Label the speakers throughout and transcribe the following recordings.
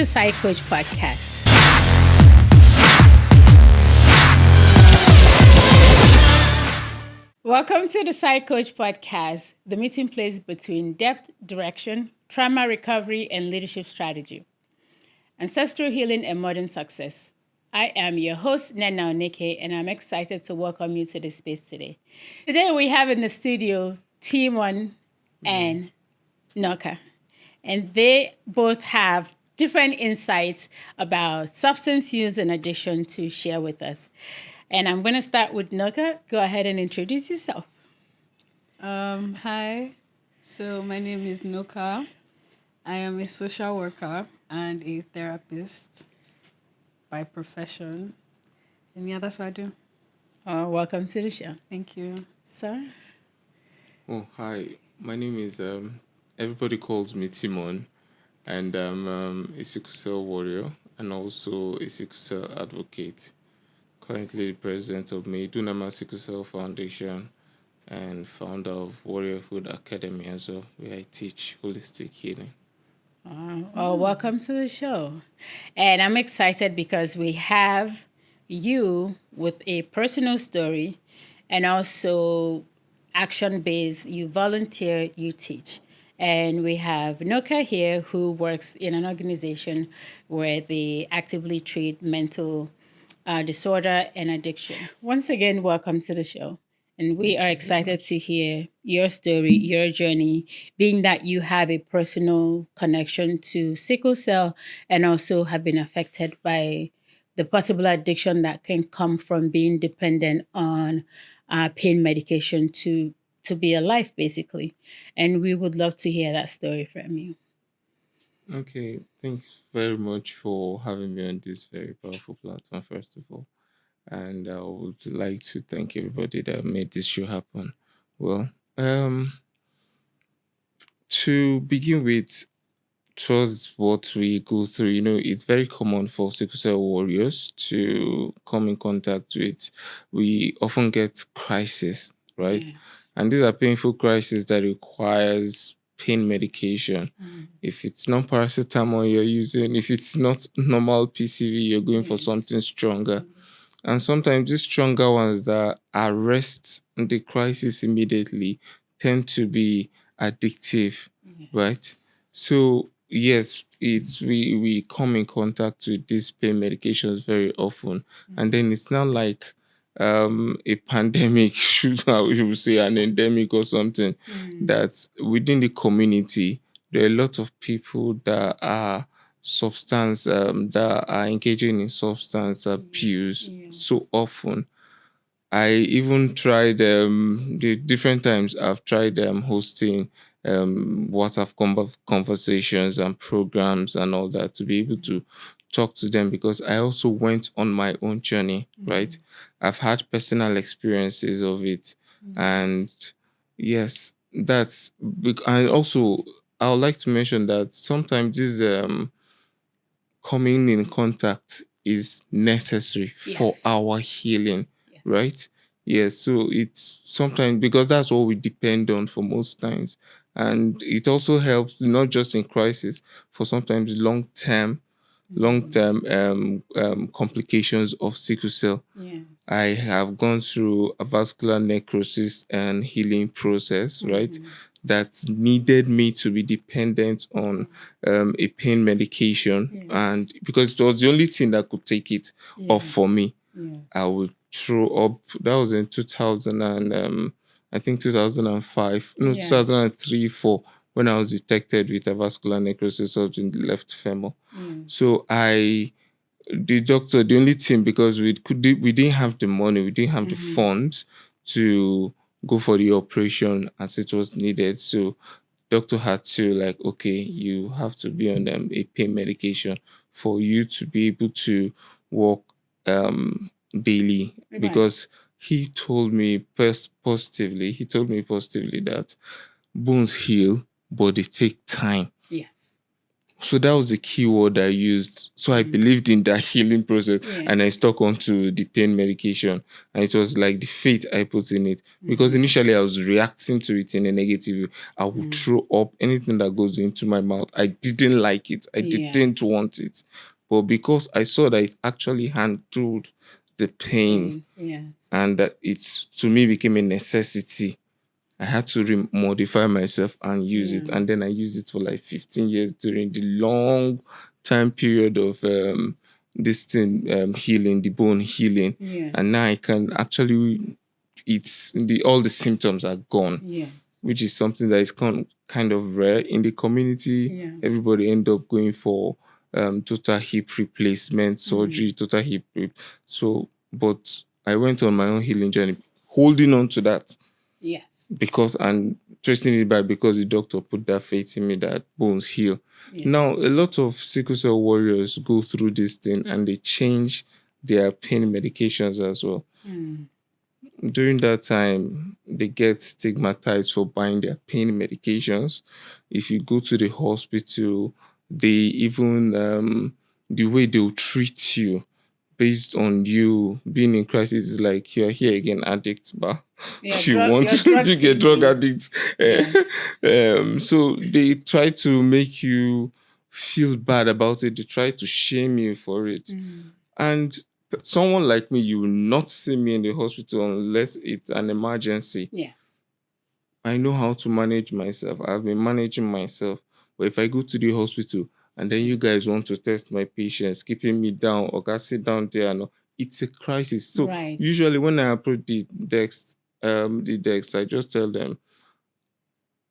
Speaker 1: PsyCoach Podcast. Welcome to the PsyCoach Podcast, the meeting place between depth, direction, trauma recovery, and leadership strategy. Ancestral healing and modern success. I am your host, Nnenna Uneke, and I'm excited to welcome you to this space today. Today we have in the studio Timon and Noka, and they both have different insights about substance use and addiction to share with us. And I'm going to start with Noka. Go ahead and introduce yourself.
Speaker 2: Hi. So my name is Noka. I am a social worker and a therapist by profession. And yeah, that's what I do.
Speaker 1: Welcome to the show.
Speaker 2: Thank you.
Speaker 1: Sir?
Speaker 3: Oh, hi. My name is, everybody calls me Timon, and I'm a sickle cell warrior and also a sickle cell advocate. Currently the president of Nnenna Sickle Cell Foundation and founder of Warriorhood Academy as well, where I teach holistic healing.
Speaker 1: Well, welcome to the show. And I'm excited because we have you with a personal story and also action-based. You volunteer, you teach. And we have Noka here who works in an organization where they actively treat mental disorder and addiction. Once again, welcome to the show. And we are excited to hear your story, your journey, being that you have a personal connection to sickle cell and also have been affected by the possible addiction that can come from being dependent on pain medication to be alive, basically. And we would love to hear that story from you.
Speaker 3: Okay, thanks very much for having me on this very powerful platform, first of all. And I would like to thank everybody that made this show happen. Well, to begin with, towards what we go through, it's very common for sickle cell warriors to come in contact with. We often get crisis, right?
Speaker 1: Yeah.
Speaker 3: And these are painful crises that requires pain medication. If it's not paracetamol you're using, if it's not normal PCV, you're going for something stronger. And sometimes these stronger ones that arrest the crisis immediately tend to be addictive, right? So yes, it's we come in contact with these pain medications very often, and then it's not like a pandemic, we should say an endemic or something. That within the community there are a lot of people that are that are engaging in substance abuse so often. I even tried the different times I've tried hosting WhatsApp conversations and programs and all that to be able to talk to them, because I also went on my own journey, right? I've had personal experiences of it. And yes, and also I would like to mention that sometimes this coming in contact is necessary for
Speaker 1: Yes.
Speaker 3: our healing,
Speaker 1: Yes.
Speaker 3: right? Yes, so it's sometimes because that's what we depend on for most times. And it also helps not just in crisis, for sometimes long-term complications of sickle cell.
Speaker 1: Yeah.
Speaker 3: I have gone through a vascular necrosis and healing process, right? That needed me to be dependent on a pain medication. And because it was the only thing that could take it off for me, I would throw up. That was in 2000 and I think 2005, no, 2003, 4, when I was detected with a vascular necrosis of the left femur. So the only thing, because we didn't have the money, we didn't have the funds to go for the operation as it was needed. So doctor had to okay, you have to be on a pain medication for you to be able to walk daily.
Speaker 1: Right.
Speaker 3: Because he told me positively that bones heal, but they take time.
Speaker 1: Yes.
Speaker 3: So that was the key word I used. So I believed in that healing process, and I stuck onto the pain medication. And it was like the faith I put in it. Because initially I was reacting to it in a negative way. I would throw up anything that goes into my mouth. I didn't like it. I didn't want it. But because I saw that it actually handled the pain, and that it to me became a necessity, I had to modify myself and use it. And then I used it for like 15 years during the long time period of this thing healing, the bone healing. And now I can actually, all the symptoms are gone, which is something that is kind of rare in the community. Everybody end up going for total hip replacement surgery, total hip. But I went on my own healing journey, holding on to that. Because tracing it back because the doctor put that faith in me that bones heal. Now, a lot of sickle cell warriors go through this thing and they change their pain medications as well. During that time, they get stigmatized for buying their pain medications. If you go to the hospital, they even the way they'll treat you based on you being in crisis is like you're here again, addict, but you want to get drug addict. So they try to make you feel bad about it. They try to shame you for it. And someone like me, you will not see me in the hospital unless it's an emergency. I know how to manage myself. I've been managing myself. But if I go to the hospital, and then you guys want to test my patience, keeping me down, or can sit down there, and it's a crisis. So usually when I approach the desk, I just tell them,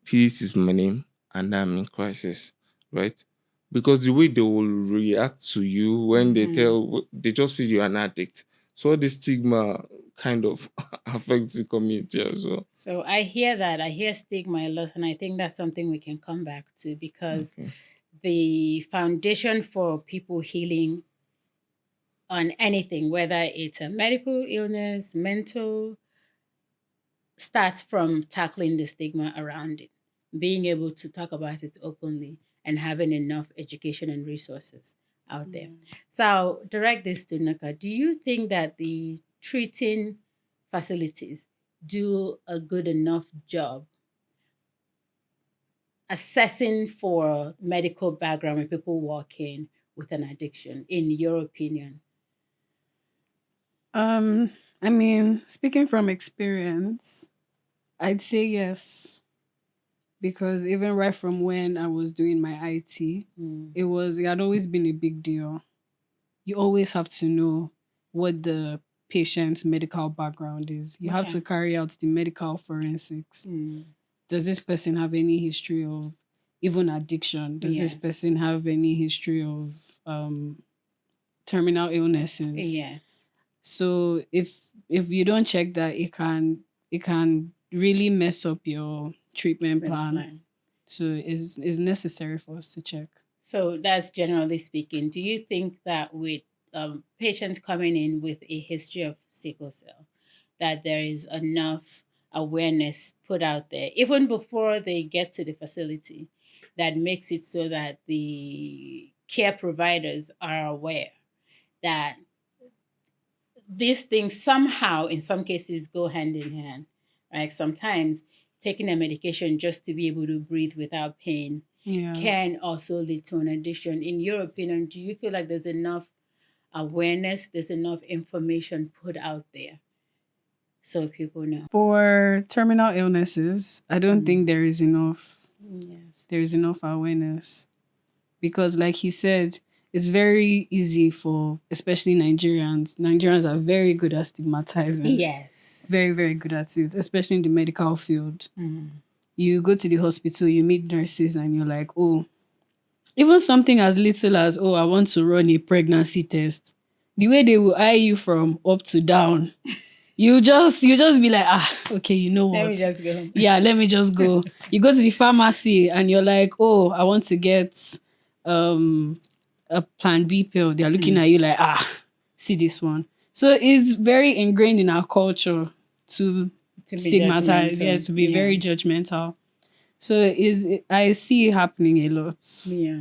Speaker 3: this is my name, and I'm in crisis, right? Because the way they will react to you when they just feel you're an addict. So the stigma kind of affects the community as well.
Speaker 1: So I hear that. I hear stigma a lot, and I think that's something we can come back to because the foundation for people healing on anything, whether it's a medical illness, mental, starts from tackling the stigma around it, being able to talk about it openly and having enough education and resources out there. So I'll direct this to Nneka. Do you think that the treating facilities do a good enough job assessing for medical background when people walk in with an addiction, in your opinion?
Speaker 2: I mean, speaking from experience, I'd say yes. Because even right from when I was doing my IT, it had always been a big deal. You always have to know what the patient's medical background is. You have to carry out the medical forensics. Does this person have any history of even addiction? Does this person have any history of terminal illnesses? So if you don't check that, it can really mess up your treatment plan. So it's necessary for us to check.
Speaker 1: So that's generally speaking. Do you think that with patients coming in with a history of sickle cell, that there is enough awareness put out there, even before they get to the facility, that makes it so that the care providers are aware that these things somehow, in some cases, go hand in hand, right? Sometimes taking a medication just to be able to breathe without pain can also lead to an addiction. In your opinion, do you feel like there's enough awareness, there's enough information put out there so people know?
Speaker 2: For terminal illnesses, I don't think there is enough. There is enough awareness. Because like he said, it's very easy for, especially Nigerians. Nigerians are very good at stigmatizing.
Speaker 1: Yes.
Speaker 2: Very, very good at it, especially in the medical field. You go to the hospital, you meet nurses, and you're like, oh, even something as little as, oh, I want to run a pregnancy test. The way they will eye you from up to down, you just be like, okay, you know what?
Speaker 1: Let me just go.
Speaker 2: Yeah, let me just go. You go to the pharmacy and you're like, oh, I want to get a Plan B pill. They're looking at you like, see this one. So it's very ingrained in our culture to stigmatize, to be very judgmental. So I see it happening a lot.
Speaker 1: Yeah.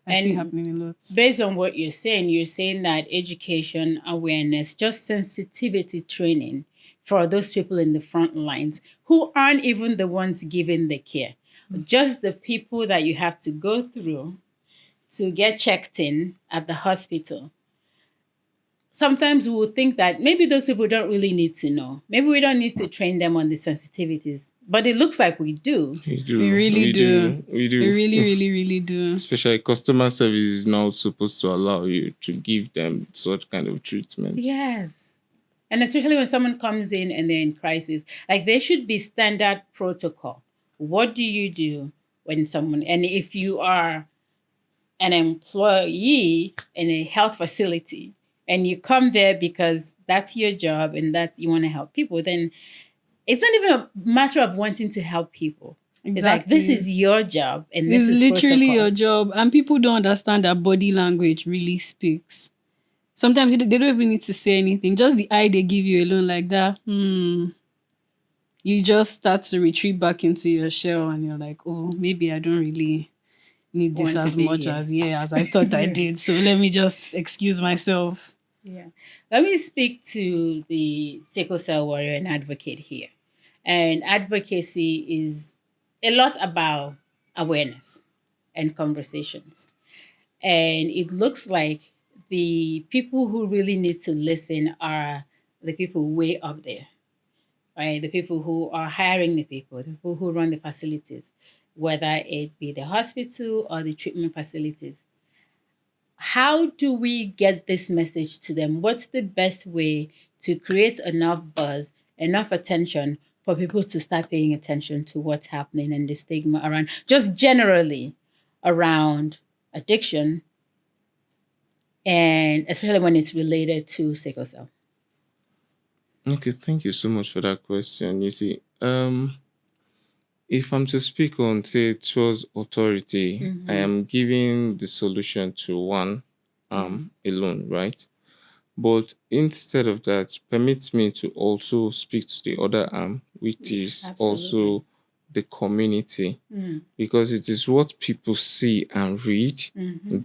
Speaker 2: I see happening a lot.
Speaker 1: Based on what you're saying that education, awareness, just sensitivity training for those people in the front lines who aren't even the ones giving the care. Just the people that you have to go through to get checked in at the hospital. Sometimes we will think that maybe those people don't really need to know. Maybe we don't need to train them on the sensitivities. But it looks like we do.
Speaker 2: We really do. We really, really, really do.
Speaker 3: Especially customer service is now supposed to allow you to give them such kind of treatment.
Speaker 1: Yes. And especially when someone comes in and they're in crisis, like there should be standard protocol. What do you do when someone, and if you are an employee in a health facility and you come there because that's your job and that you want to help people, then it's not even a matter of wanting to help people. Exactly. It's like, this is your job and this is
Speaker 2: literally your job. And people don't understand that body language really speaks. Sometimes they don't even need to say anything. Just the eye they give you alone like that. You just start to retreat back into your shell and you're like, oh, maybe I don't really need this as much as I thought I did. So let me just excuse myself.
Speaker 1: Yeah. Let me speak to the sickle cell warrior and advocate here. And advocacy is a lot about awareness and conversations. And it looks like the people who really need to listen are the people way up there, right? The people who are hiring the people who run the facilities, whether it be the hospital or the treatment facilities. How do we get this message to them? What's the best way to create enough buzz, enough attention for people to start paying attention to what's happening and the stigma around, just generally around addiction, and especially when it's related to sickle cell?
Speaker 3: Okay, thank you so much for that question. You see, if I'm to speak on, say, towards authority, I am giving the solution to one alone, right? But instead of that, permits me to also speak to the other arm, which is also the community, because it is what people see and read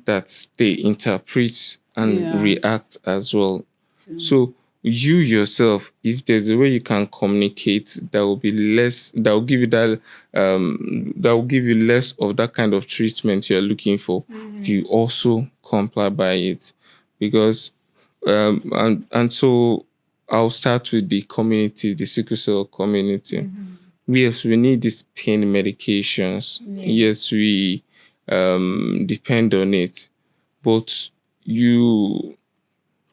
Speaker 3: that they interpret and react as well. So you yourself, if there's a way you can communicate that will be less, that will give you that will give you less of that kind of treatment you're looking for, you also comply by it. Because and so I'll start with the community, the sickle cell community. Yes, we need these pain medications. Yes, we depend on it. But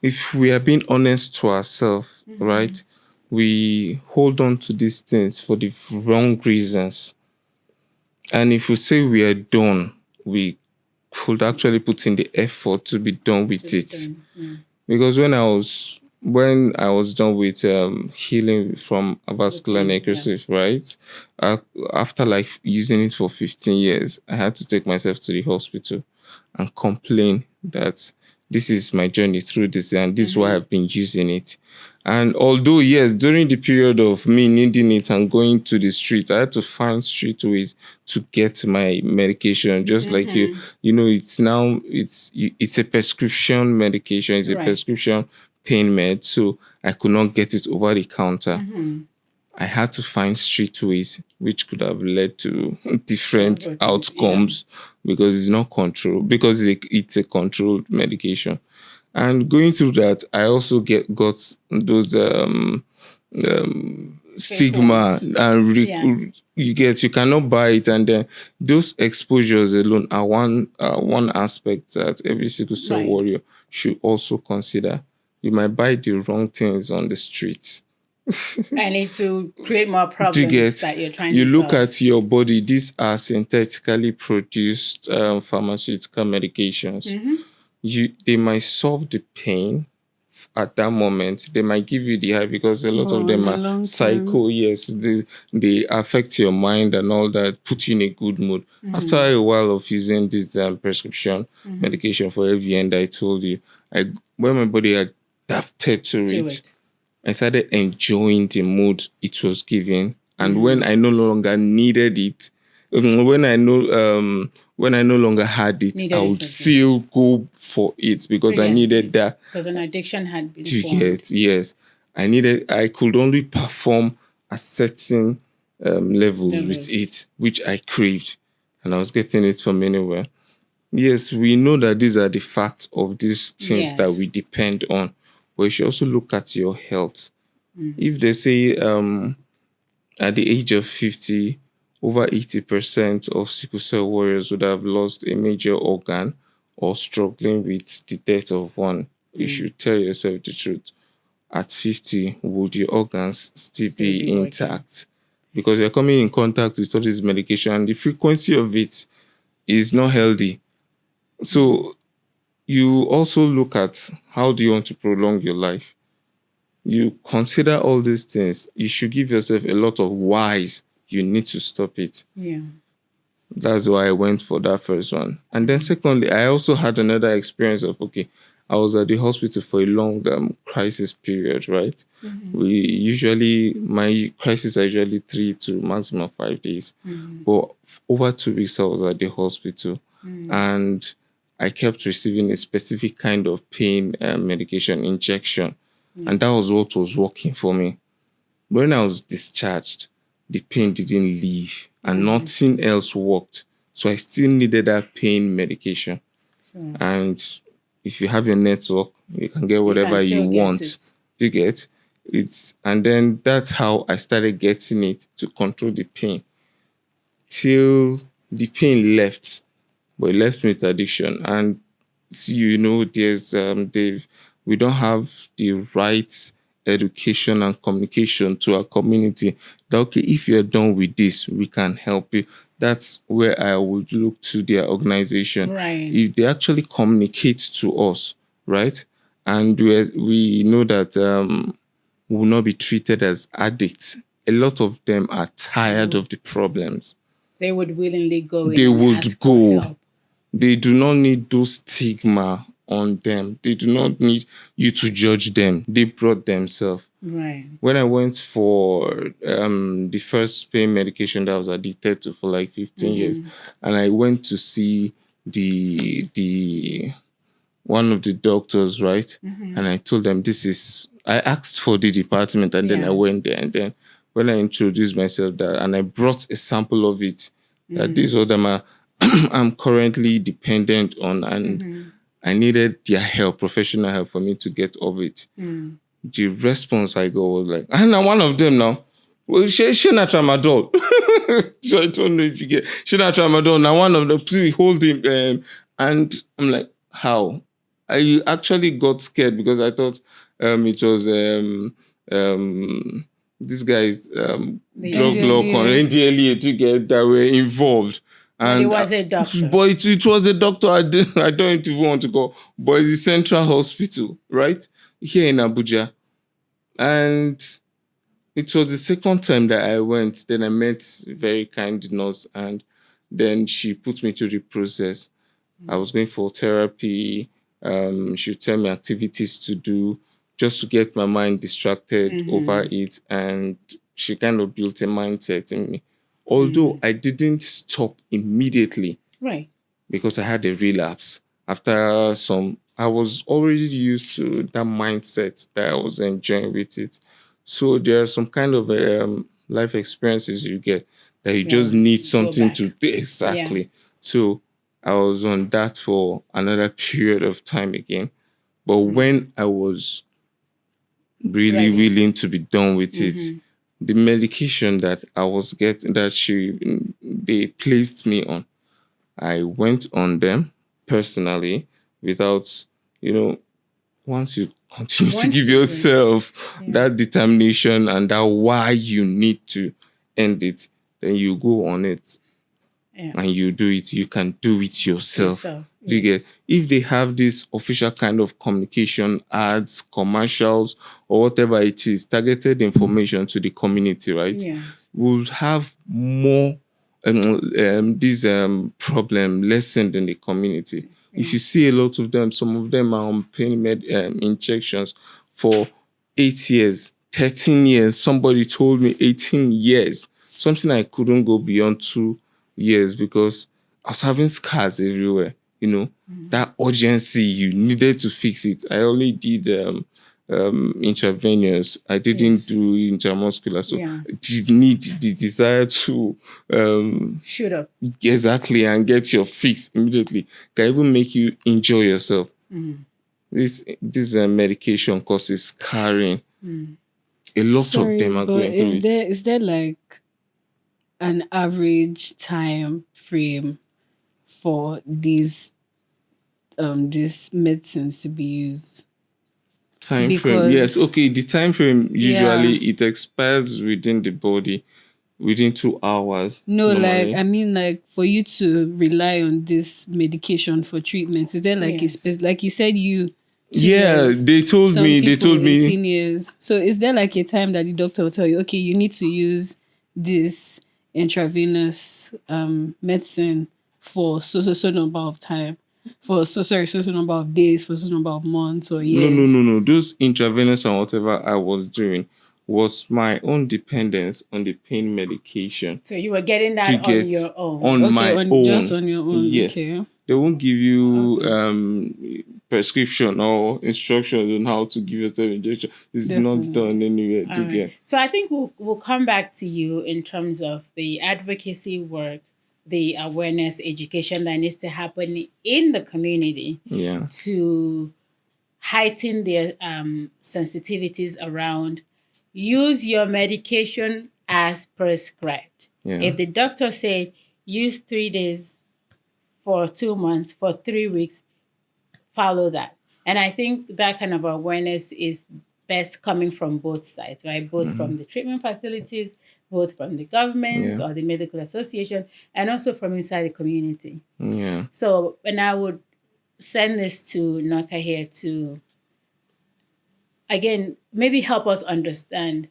Speaker 3: if we are being honest to ourselves, right, we hold on to these things for the wrong reasons. And if we say we are done, we could actually put in the effort to be done with it. Because when I was done with healing from avascular necrosis, right, after like using it for 15 years, I had to take myself to the hospital and complain that this is my journey through this and this is why I've been using it. And although, yes, during the period of me needing it and going to the street, I had to find street ways to get my medication. Just like it's a prescription medication. It's a prescription pain med. So I could not get it over the counter. I had to find street ways, which could have led to different outcomes because it's not controlled, because it's a controlled medication. And going through that, I also got those stigma, and you cannot buy it, and then those exposures alone are one aspect that every sickle cell warrior should also consider. You might buy the wrong things on the streets.
Speaker 1: And it will create more problems that you're trying to solve.
Speaker 3: You look at your body, these are synthetically produced pharmaceutical medications. They might solve the pain at that moment. They might give you the high because a lot of them are psycho. Yes, they affect your mind and all that, put you in a good mood. After a while of using this prescription medication for every end I told you, when my body adapted to it, I started enjoying the mood it was giving. And when I no longer needed it, when when I no longer had it,
Speaker 1: Needed
Speaker 3: I
Speaker 1: it
Speaker 3: would
Speaker 1: again.
Speaker 3: still go for it because I
Speaker 1: Brilliant.
Speaker 3: needed that.
Speaker 1: Because an addiction had been
Speaker 3: To
Speaker 1: formed.
Speaker 3: get, yes. I could only perform at certain levels with it, which I craved. And I was getting it from anywhere. Yes, we know that these are the facts of these things that
Speaker 1: Yes.
Speaker 3: we depend on. But you should also look at your health. If they say at the age of 50, over 80% of sickle cell warriors would have lost a major organ or struggling with the death of one, you should tell yourself the truth. At 50, would your organs still be
Speaker 1: be working.
Speaker 3: intact? Because you're coming in contact with all this medication and the frequency of it is not healthy. So you also look at how do you want to prolong your life. You consider all these things. You should give yourself a lot of whys. You need to stop it.
Speaker 1: Yeah.
Speaker 3: That's why I went for that first one. And then secondly, I also had another experience of, I was at the hospital for a long crisis period, right? My crisis are usually 3 to maximum 5 days. But over 2 weeks, I was at the hospital. And I kept receiving a specific kind of pain medication injection. And that was what was working for me. When I was discharged, the pain didn't leave and nothing else worked. So I still needed that pain medication. And if you have your network, you can get whatever you want. Do you get it? And then that's how I started getting it to control the pain till the pain left. But it left me with addiction. And there's we don't have the right education and communication to our community that, if you're done with this, we can help you. That's where I would look to their organization.
Speaker 1: Right.
Speaker 3: If they actually communicate to us, right? And we know that we will not be treated as addicts. A lot of them are tired of the problems.
Speaker 1: They would willingly go in
Speaker 3: They
Speaker 1: and
Speaker 3: would
Speaker 1: ask
Speaker 3: go.
Speaker 1: for help.
Speaker 3: They do not need those stigma on them. They do not need you to judge them. They brought themselves.
Speaker 1: Right.
Speaker 3: When I went for the first pain medication that I was addicted to for like 15 years, and I went to see the one of the doctors, right? And I told them I asked for the department, and then I went there. And then when I introduced myself and I brought a sample of it, that these are them I'm currently dependent on, and I needed their help, professional help, for me to get off it. The response I got was like, "I'm one of them now. Well, she not tramadol." So I don't know if you get she not tramadol. Now one of them, please hold him. And I'm like, how? I actually got scared because I thought it was this guy's drug law NDLEA to get that were involved. And
Speaker 1: it was a doctor.
Speaker 3: But it was a doctor. I don't even want to go. But it's the Central Hospital, right? Here in Abuja. And it was the second time that I went. Then I met a very kind nurse, and then she put me through the process. I was going for therapy. She would tell me activities to do just to get my mind distracted over it. And she kind of built a mindset in me. Although I didn't stop immediately.
Speaker 1: Right.
Speaker 3: Because I had a relapse. After I was already used to that mindset that I was enjoying with it. So there are some kind of life experiences you get that you just need something to do. Exactly. Yeah. So I was on that for another period of time again. But when I was really willing to be done with it, the medication that I was getting, they placed me on, I went on them personally without, once you continue to give yourself that determination and that why you need to end it, then you go on it and you do it. You can do it yourself. Do you get? If they have this official kind of communication, ads, commercials, or whatever it is, targeted information to the community, right? Yeah. We'll have more this problem lessened in the community. Yeah. If you see a lot of them, some of them are on pain injections for 8 years, 13 years. Somebody told me 18 years. Something I couldn't go beyond 2 years because I was having scars everywhere. That urgency, you needed to fix it. I only did intravenous. I didn't do intramuscular. So you need the desire to
Speaker 1: shoot up
Speaker 3: exactly and get your fix immediately. Can even make you enjoy yourself. This medication causes scarring. A lot of them are going through it.
Speaker 2: Is there like an average time frame for these medicines to be used?
Speaker 3: Time frame, yes. Okay, the time frame usually it expires within the body within 2 hours.
Speaker 2: No,
Speaker 3: normally.
Speaker 2: like I mean, like for you to rely on this medication for treatment, is there like like you said you?
Speaker 3: They told me.
Speaker 2: 18 years. So is there like a time that the doctor will tell you, okay, you need to use this intravenous medicine for so number of time, for so number of days, for so number of months or years?
Speaker 3: No. Those intravenous and whatever I was doing was my own dependence on the pain medication.
Speaker 1: So you were getting that on your own?
Speaker 3: On my own.
Speaker 2: Just on your own,
Speaker 3: yes.
Speaker 2: Okay.
Speaker 3: They won't give you prescription or instructions on how to give yourself injection. This is not done anywhere to get.
Speaker 1: So I think we'll come back to you in terms of the advocacy work, the awareness, education that needs to happen in the community to heighten their sensitivities around use your medication as prescribed. If the doctor said use 3 days for 2 months, for 3 weeks, follow that. And I think that kind of awareness is best coming from both sides, right? Both from the treatment facilities, both from the government or the medical association, and also from inside the community.
Speaker 3: Yeah.
Speaker 1: So, and I would send this to Noka here to, again, maybe help us understand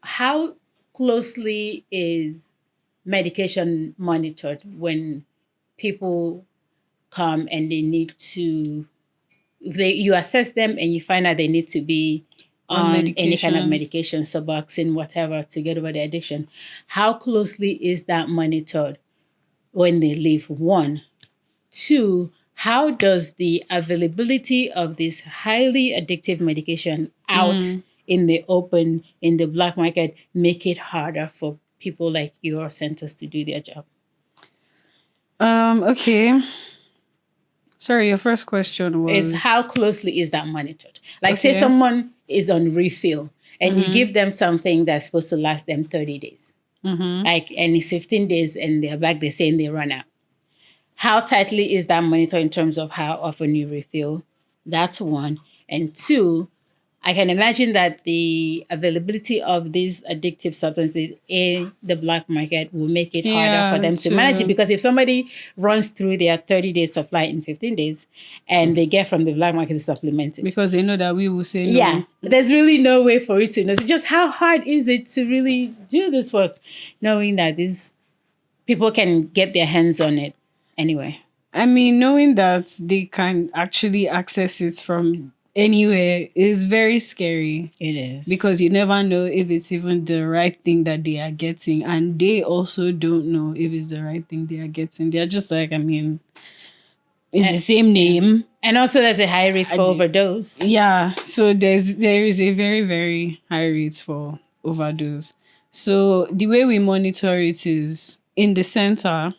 Speaker 1: how closely is medication monitored when people come and they need to, you assess them and you find out they need to be on any kind of medication, Suboxone, whatever, to get over the addiction. How closely is that monitored when they leave? 1. 2, how does the availability of this highly addictive medication out in the open, in the black market, make it harder for people like your centers to do their job?
Speaker 2: Okay. Sorry, your first question was...
Speaker 1: Is how closely is that monitored? Like, say someone is on refill and you give them something that's supposed to last them 30 days. Like, and it's 15 days and they're back, they're saying they run out. How tightly is that monitored in terms of how often you refill? That's 1. And 2, I can imagine that the availability of these addictive substances in the black market will make it harder for them to manage it. Because if somebody runs through their 30-day supply in 15 days and they get from the black market to supplement it.
Speaker 2: Because they know that we will say no.
Speaker 1: Yeah, there's really no way for it to know. So just how hard is it to really do this work, knowing that these people can get their hands on it anyway?
Speaker 2: I mean, knowing that they can actually access it from anywhere is very scary.
Speaker 1: It is.
Speaker 2: Because you never know if it's even the right thing that they are getting. And they also don't know if it's the right thing they are getting. They're just like, I mean, it's the same name.
Speaker 1: And also there's a high risk for overdose.
Speaker 2: Yeah. So there is a very, very high risk for overdose. So the way we monitor it is in the center,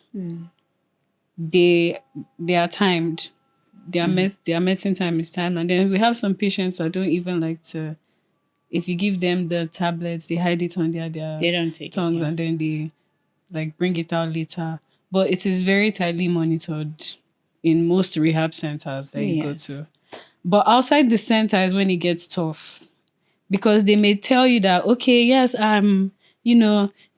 Speaker 2: they are timed. Their medicine time is timed, and then we have some patients that don't even like to. If you give them the tablets, they hide it on their
Speaker 1: they don't take
Speaker 2: tongues, and then they like bring it out later. But it is very tightly monitored in most rehab centers that you go to. But outside the center is when it gets tough, because they may tell you that, okay, yes, I'm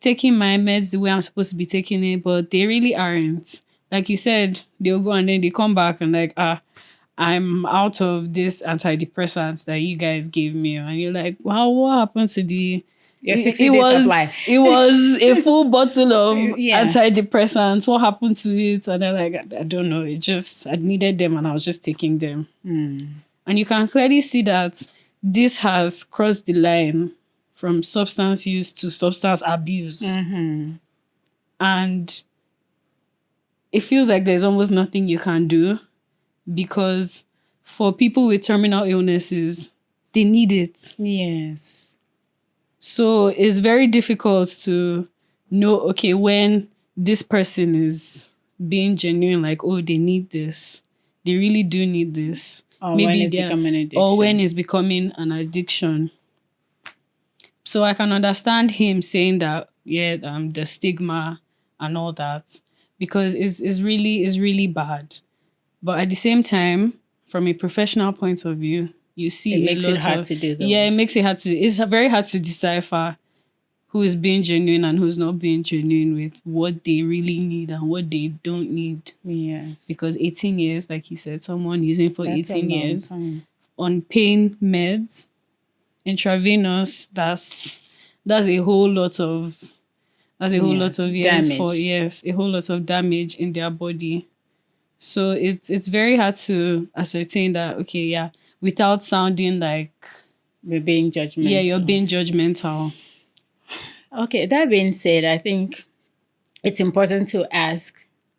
Speaker 2: taking my meds the way I'm supposed to be taking it, but they really aren't. Like you said, they'll go and then they come back and like, I'm out of this antidepressants that you guys gave me. And you're like, wow, what happened to the...
Speaker 1: Your 60-day supply.
Speaker 2: It was a full bottle of antidepressants. What happened to it? And they're like, I don't know. I needed them and I was just taking them. And you can clearly see that this has crossed the line from substance use to substance abuse. And it feels like there's almost nothing you can do, because for people with terminal illnesses, they need it.
Speaker 1: Yes.
Speaker 2: So it's very difficult to know, okay, when this person is being genuine, like, oh, they need this. They really do need this.
Speaker 1: Or when it's becoming an addiction.
Speaker 2: Or when it's becoming an addiction. So I can understand him saying that, the stigma and all that, because it's really bad. But at the same time, from a professional point of view, you see
Speaker 1: it makes it hard to do that.
Speaker 2: Yeah, it makes it hard to. It's very hard to decipher who is being genuine and who's not being genuine with what they really need and what they don't need.
Speaker 1: Yes.
Speaker 2: Because 18 years, like he said, someone using for
Speaker 1: That's
Speaker 2: 18 years
Speaker 1: time.
Speaker 2: on pain meds, intravenous, that's a whole lot of years
Speaker 1: damage.
Speaker 2: a whole lot of damage in their body. So it's very hard to ascertain that, okay, yeah, without sounding like
Speaker 1: we're being judgmental.
Speaker 2: Yeah, you're being judgmental.
Speaker 1: Okay, that being said, I think it's important to ask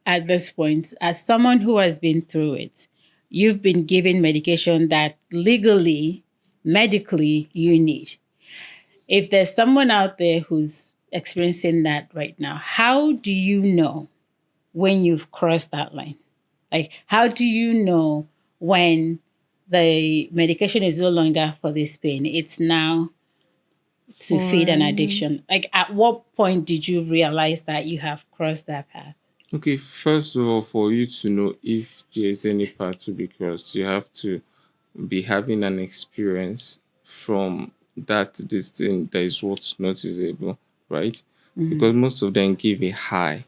Speaker 1: at this point, as someone who has been through it, you've been given medication that legally, medically, you need. If there's someone out there who's experiencing that right now, how do you know when you've crossed that line? Like, how do you know when the medication is no longer for this pain? It's now to feed an addiction. Like, at what point did you realize that you have crossed that path?
Speaker 3: Okay, first of all, for you to know if there's any path to be crossed, you have to be having an experience from this thing that is what's noticeable, right? Because most of them give a high.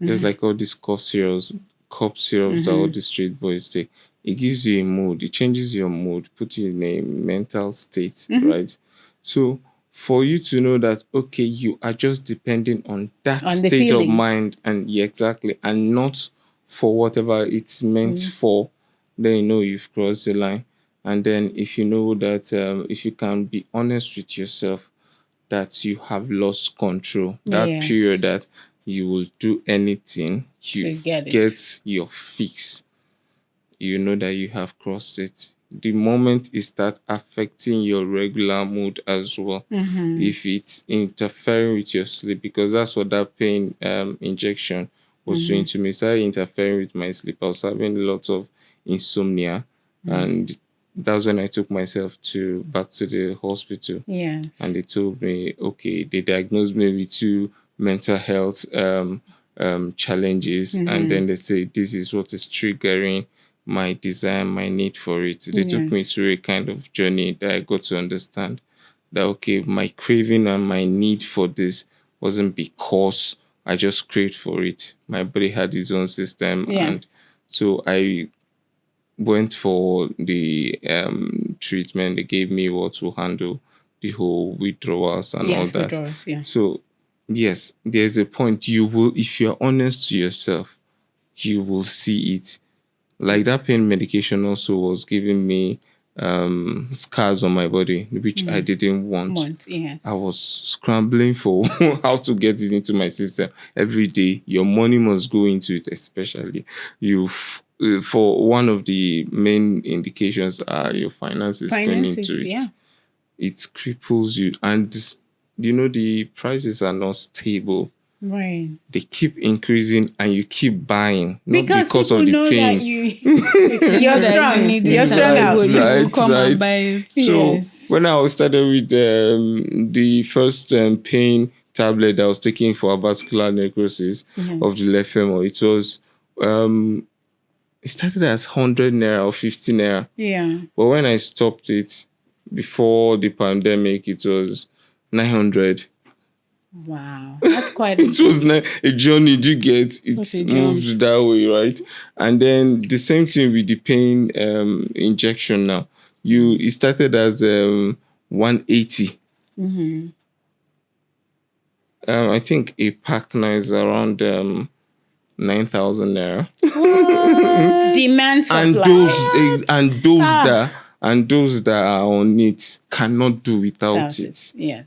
Speaker 3: Just like all these cough syrups that all the street boys take. It gives you a mood. It changes your mood, put you in a mental state, right? So for you to know that, okay, you are just depending on that state of mind, and exactly, and not for whatever it's meant for, then you know you've crossed the line. And then if you know that, if you can be honest with yourself, that you have lost control, that period that you will do anything, you get your fix, you know that you have crossed it. The moment it starts affecting your regular mood as well, if it's interfering with your sleep, because that's what that pain injection was doing to me. It started interfering with my sleep. I was having a lot of insomnia, and that was when I took myself back to the hospital.
Speaker 1: Yeah.
Speaker 3: And they told me, okay, they diagnosed me with 2 mental health challenges, and then they say this is what is triggering my desire, my need for it. They took me through a kind of journey that I got to understand that, okay, my craving and my need for this wasn't because I just craved for it. My body had its own system, and so I went for the treatment. They gave me what will handle the whole withdrawals and all that. So yes, there's a point you will, if you're honest to yourself, you will see it. Like that pain medication also was giving me scars on my body, which I didn't want. I was scrambling for how to get it into my system every day. Your money must go into it, especially for one of the main indications are your finances going into it. Yeah. It cripples you, and you know the prices are not stable.
Speaker 1: Right.
Speaker 3: They keep increasing and you keep buying. Not because of the pain.
Speaker 1: You're strong. You're strong out.
Speaker 3: Right. So when I started with the first pain tablet that I was taking for vascular necrosis of the left femur, it was it started as 100 naira or 50 naira.
Speaker 1: Yeah.
Speaker 3: But when I stopped it before the pandemic, it was 900.
Speaker 1: Wow, that's quite.
Speaker 3: It was a journey. You get it moved that way, right? And then the same thing with the pain injection. Now, it started as 180. I think a pack now is around 9,000 naira.
Speaker 1: Demand supply.
Speaker 3: And those that are on it cannot do without it.
Speaker 1: Yes.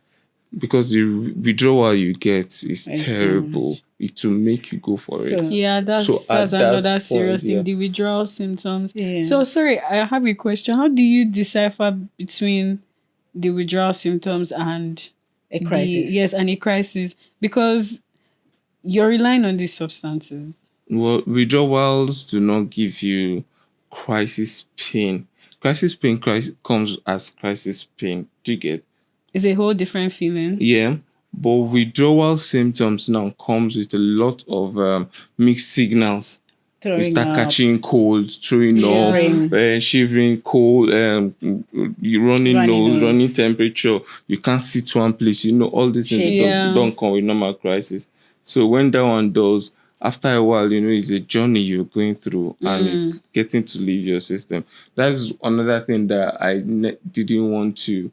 Speaker 3: Because the withdrawal you get is terrible. it will make you go for it.
Speaker 2: Yeah, that's
Speaker 3: So at that
Speaker 2: another
Speaker 3: point,
Speaker 2: serious thing.
Speaker 3: yeah.
Speaker 2: The withdrawal symptoms.
Speaker 1: Yeah.
Speaker 2: So sorry, I have a question. How do you decipher between the withdrawal symptoms and
Speaker 1: A crisis.
Speaker 2: and a crisis? Because you're relying on these substances.
Speaker 3: Well, withdrawals do not give you crisis pain. Crisis pain comes as crisis pain. Do you get?
Speaker 2: It's a whole different feeling.
Speaker 3: Yeah. But withdrawal symptoms now comes with a lot of mixed signals. You
Speaker 1: Throwing
Speaker 3: start
Speaker 1: up.
Speaker 3: catching cold, throwing
Speaker 1: Shivering.
Speaker 3: up, shivering, cold, you running nose,
Speaker 1: nose.
Speaker 3: running temperature. You can't sit one place. You know, all these things
Speaker 1: Shaking.
Speaker 3: don't come with normal crisis. So when that one does, after a while, you know, it's a journey you're going through and it's getting to leave your system. That's another thing that I didn't want to,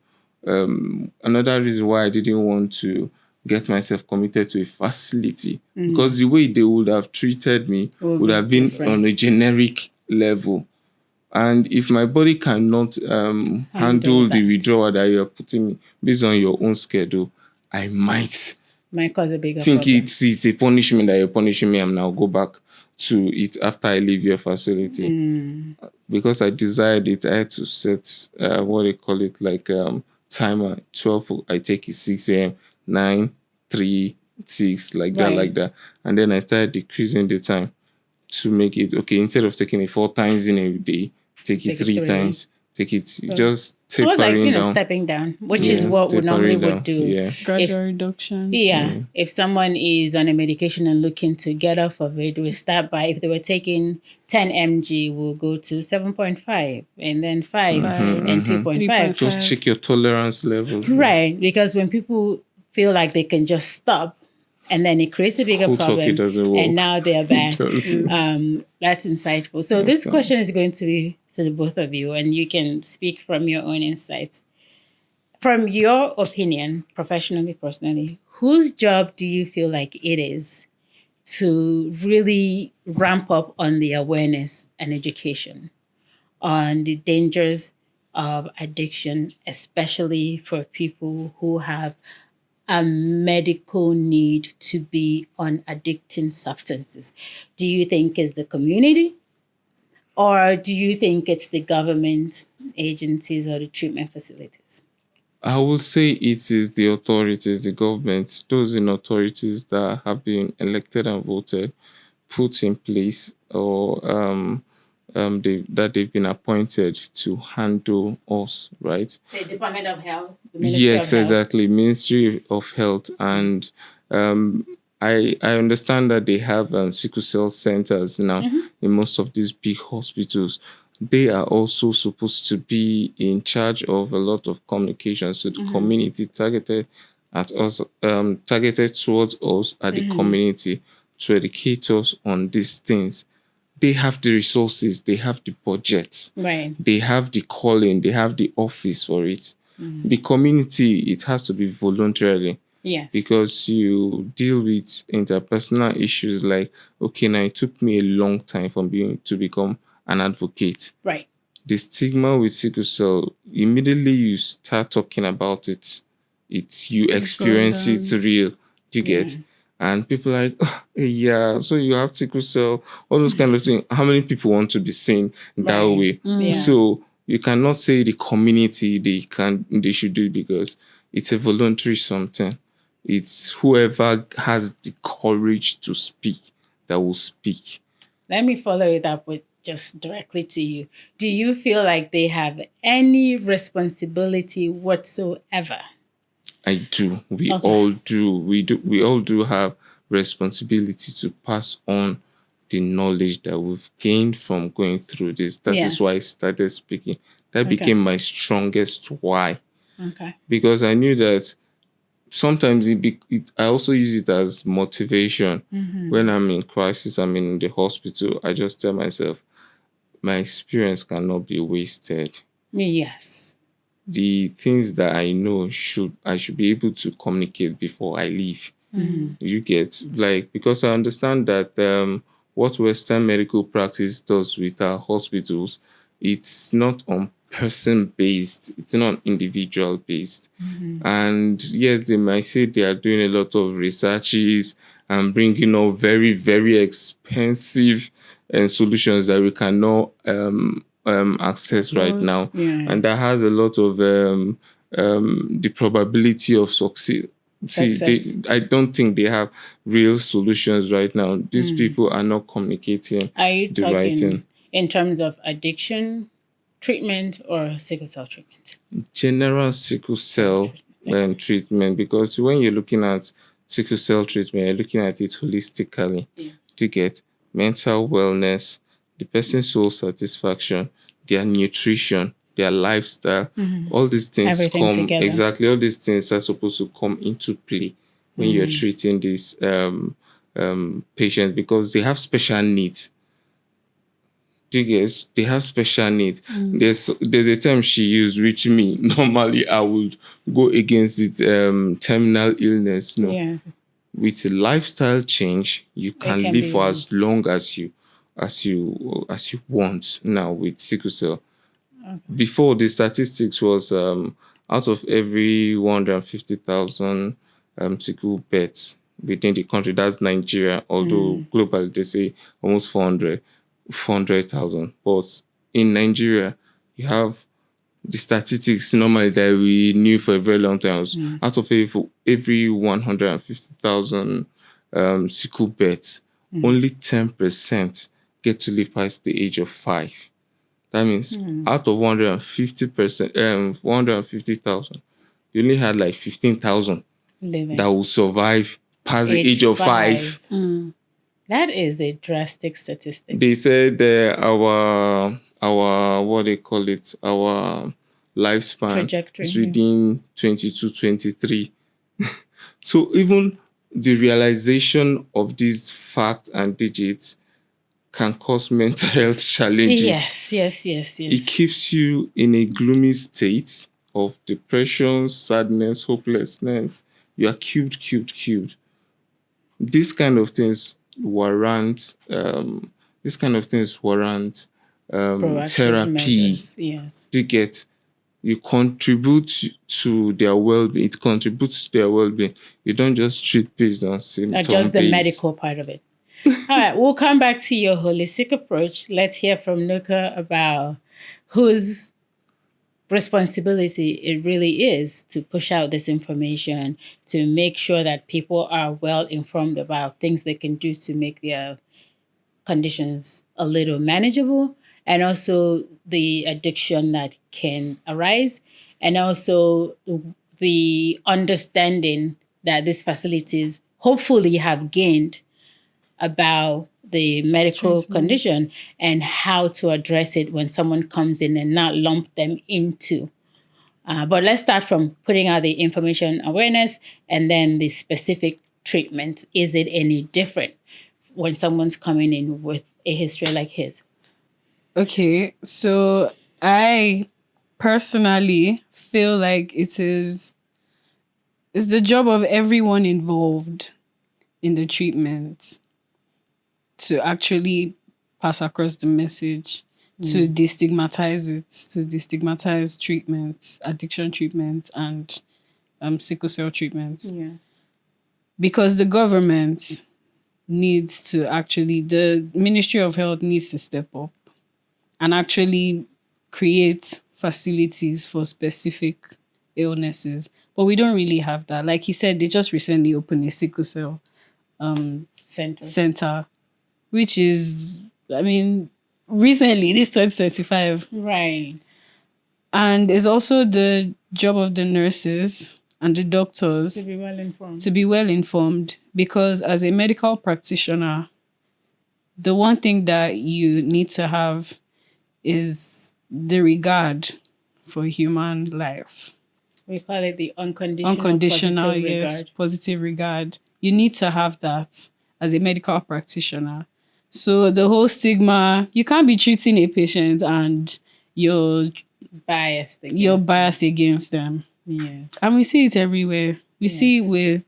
Speaker 3: another reason why I didn't want to get myself committed to a facility, because the way they would have treated me would have been
Speaker 1: different.
Speaker 3: on a generic level. And if my body cannot handle the
Speaker 1: that.
Speaker 3: withdrawal that you're putting me based on your own schedule, I might
Speaker 1: cause a bigger
Speaker 3: think
Speaker 1: problem.
Speaker 3: it's a punishment that you're punishing me and now go back to it after I leave your facility. Because I desired it, I had to set what they call it, like timer. 12, I take it 6 a.m., 9, 3, 6, like that. And then I started decreasing the time to make it, okay, instead of taking it 4 times in a day, take it 3 times. Take it, just
Speaker 1: It was like,
Speaker 3: tapering down.
Speaker 1: stepping down, which is what we normally would do.
Speaker 3: Yeah.
Speaker 2: Gradual reduction.
Speaker 1: Yeah. If someone is on a medication and looking to get off of it, we start by, if they were taking 10 mg, we'll go to 7.5 and then 5 and 2.5.
Speaker 3: Just check your tolerance level.
Speaker 1: Right. Because when people feel like they can just stop, and then it creates a bigger
Speaker 3: Cold turkey
Speaker 1: problem,
Speaker 3: doesn't work.
Speaker 1: and now they're back.
Speaker 3: It
Speaker 1: That's insightful. So this question is going to be to the both of you, and you can speak from your own insights. From your opinion, professionally, personally, whose job do you feel like it is to really ramp up on the awareness and education on the dangers of addiction, especially for people who have a medical need to be on addicting substances? Do you think it's the community? Or do you think it's the government agencies or the treatment facilities?
Speaker 3: I would say it is the authorities, the government, those in authorities that have been elected and voted, put in place, or that they've been appointed to handle us, right?
Speaker 1: Say Department of Health. The Ministry
Speaker 3: Yes,
Speaker 1: of Health.
Speaker 3: exactly. Ministry of Health. And I understand that they have sickle cell centers now in most of these big hospitals. They are also supposed to be in charge of a lot of communications to the community, targeted at us, targeted towards us at the community, to educate us on these things. They have the resources, they have the budget,
Speaker 1: Right.
Speaker 3: they have the calling, they have the office for it. The community, it has to be voluntarily.
Speaker 1: Yes.
Speaker 3: Because you deal with interpersonal issues like, okay, now it took me a long time to become an advocate.
Speaker 1: Right.
Speaker 3: The stigma with sickle cell, immediately you start talking about it, you experience it real. Do you get? And people are like, oh, yeah, so you have sickle cell, all those kind of things. How many people want to be seen that way?
Speaker 1: Yeah.
Speaker 3: So you cannot say the community they should do it, because it's a voluntary something. It's whoever has the courage to speak that will speak.
Speaker 1: Let me follow it up with just directly to you. Do you feel like they have any responsibility whatsoever?
Speaker 3: I do. We all do. We all do have responsibility to pass on the knowledge that we've gained from going through this. That is why I started speaking. That became my strongest why.
Speaker 1: Okay.
Speaker 3: Because I knew that sometimes I also use it as motivation. When I'm in crisis, I'm in the hospital, I just tell myself, my experience cannot be wasted.
Speaker 1: Yes.
Speaker 3: The things that I know I should be able to communicate before I leave. You get, like, because I understand that what Western medical practice does with our hospitals, it's not on person based, it's not individual based. And yes, they might say they are doing a lot of researches and bringing up very, very expensive solutions that we cannot access right now.
Speaker 1: Yeah.
Speaker 3: And that has a lot of the probability of succeed. See, I don't think they have real solutions right now. These people are not communicating
Speaker 1: Are you
Speaker 3: the right
Speaker 1: talking
Speaker 3: thing.
Speaker 1: in terms of addiction treatment or sickle cell treatment?
Speaker 3: General sickle cell treatment, because when you're looking at sickle cell treatment, you're looking at it holistically.
Speaker 1: Yeah.
Speaker 3: To get mental wellness, the person's soul satisfaction, their nutrition, their lifestyle, all these things
Speaker 1: Everything
Speaker 3: come
Speaker 1: together.
Speaker 3: exactly. All these things are supposed to come into play when you're treating these patients, because they have special needs. They have special needs. There's a term she used, which me normally I would go against it. Terminal illness. No,
Speaker 1: Yeah.
Speaker 3: with a lifestyle change, you can
Speaker 1: can
Speaker 3: live
Speaker 1: be
Speaker 3: for as long as you want. Now with sickle cell, before the statistics was out of every 150,000 sickle births within the country, that's Nigeria. Although globally they say almost 400,000, but in Nigeria you have the statistics normally that we knew for a very long time was out of every 150,000 sickle births, only 10% get to live past the age of 5. That means out of 150,000, you only had like 15,000
Speaker 1: Living.
Speaker 3: that will survive past the age of 5.
Speaker 1: That is a drastic statistic.
Speaker 3: They said our what they call it, our lifespan
Speaker 1: Trajectory,
Speaker 3: is within 22, 23. So even the realization of these facts and digits can cause mental health challenges.
Speaker 1: Yes.
Speaker 3: It keeps you in a gloomy state of depression, sadness, hopelessness. You are cubed. These kind of things warrant therapy.
Speaker 1: Measures. Yes.
Speaker 3: You contribute to their well-being. It contributes to their well-being. You don't just treat based on symptoms.
Speaker 1: Just the medical part of it. All right, we'll come back to your holistic approach. Let's hear from Noka about whose responsibility it really is to push out this information, to make sure that people are well informed about things they can do to make their conditions a little manageable, and also the addiction that can arise, and also the understanding that these facilities hopefully have gained about the medical condition and how to address it when someone comes in and not lump them into. But let's start from putting out the information awareness and then the specific treatment. Is it any different when someone's coming in with a history like his?
Speaker 2: Okay, so I personally feel like it's the job of everyone involved in the treatment to actually pass across the message, to destigmatize it, to destigmatize treatments, addiction treatment, and sickle cell treatment.
Speaker 1: Yeah.
Speaker 2: Because the government needs to the Ministry of Health needs to step up and actually create facilities for specific illnesses. But we don't really have that. Like he said, they just recently opened a sickle cell center, which is, recently, this 2025.
Speaker 1: Right.
Speaker 2: And it's also the job of the nurses and the doctors
Speaker 1: To be
Speaker 2: well informed, because as a medical practitioner, the one thing that you need to have is the regard for human life.
Speaker 1: We call it the unconditional
Speaker 2: positive regard. You need to have that as a medical practitioner. So the whole stigma, you can't be treating a patient and you're
Speaker 1: biased
Speaker 2: against them.
Speaker 1: Yes.
Speaker 2: And we see it everywhere. We see it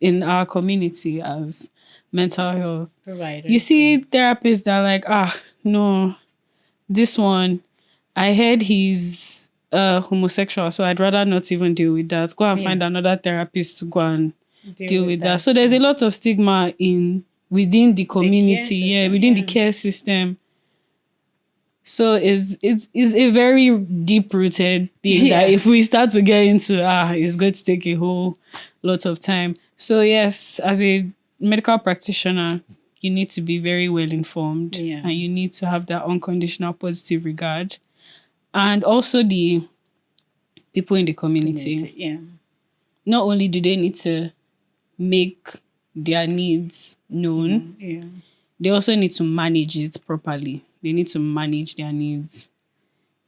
Speaker 2: in our community as mental health
Speaker 1: providers.
Speaker 2: You see therapists that are like, no, this one, I heard he's homosexual, so I'd rather not even deal with that. Go and find another therapist to go and deal with that. So there's a lot of stigma within the community, within the care system. So it's a very deep rooted thing that if we start to get into, it's going to take a whole lot of time. So yes, as a medical practitioner, you need to be very well informed, and you need to have that unconditional positive regard, and also the people in the community. Not only do they need to make their needs known, they also need to manage it properly. They need to manage their needs